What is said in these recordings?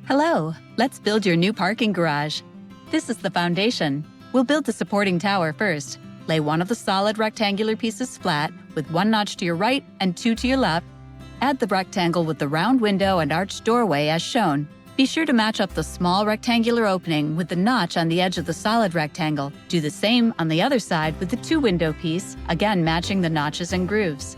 Hello, let's build your new parking garage. This is the foundation. We'll build the supporting tower first. Lay one of the solid rectangular pieces flat with one notch to your right and two to your left. Add the rectangle with the round window and arched doorway as shown. Be sure to match up the small rectangular opening with the notch on the edge of the solid rectangle. Do the same on the other side with the two-window piece, again matching the notches and grooves.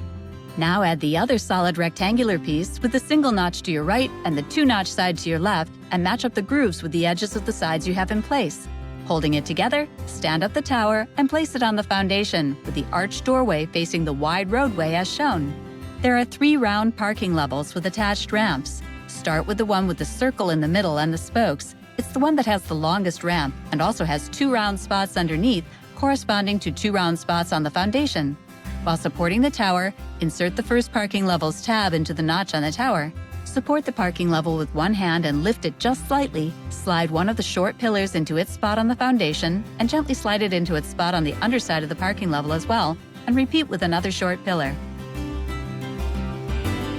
Now add the other solid rectangular piece with the single notch to your right and the two-notch side to your left and match up the grooves with the edges of the sides you have in place. Holding it together, stand up the tower and place it on the foundation with the arched doorway facing the wide roadway as shown. There are 3 round parking levels with attached ramps. Start with the one with the circle in the middle and the spokes. It's the one that has the longest ramp and also has 2 round spots underneath, corresponding to 2 round spots on the foundation. While supporting the tower, insert the first parking level's tab into the notch on the tower. Support the parking level with one hand and lift it just slightly. Slide one of the short pillars into its spot on the foundation and gently slide it into its spot on the underside of the parking level as well, and repeat with another short pillar.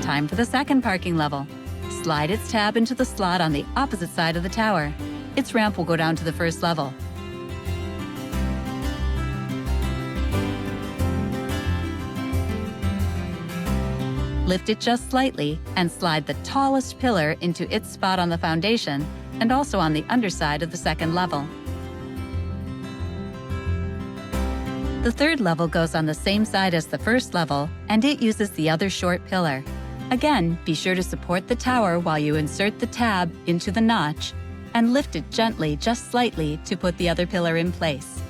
Time for the second parking level. Slide its tab into the slot on the opposite side of the tower. Its ramp will go down to the first level. Lift it just slightly and slide the tallest pillar into its spot on the foundation and also on the underside of the second level. The third level goes on the same side as the first level, and it uses the other short pillar. Again, be sure to support the tower while you insert the tab into the notch and lift it gently, just slightly, to put the other pillar in place.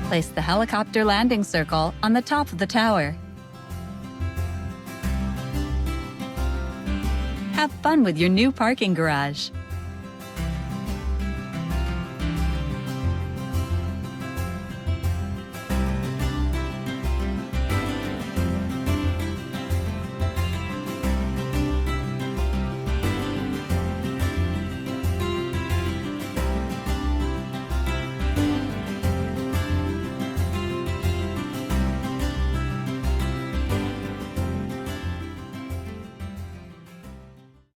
Place the helicopter landing circle on the top of the tower. Have fun with your new parking garage.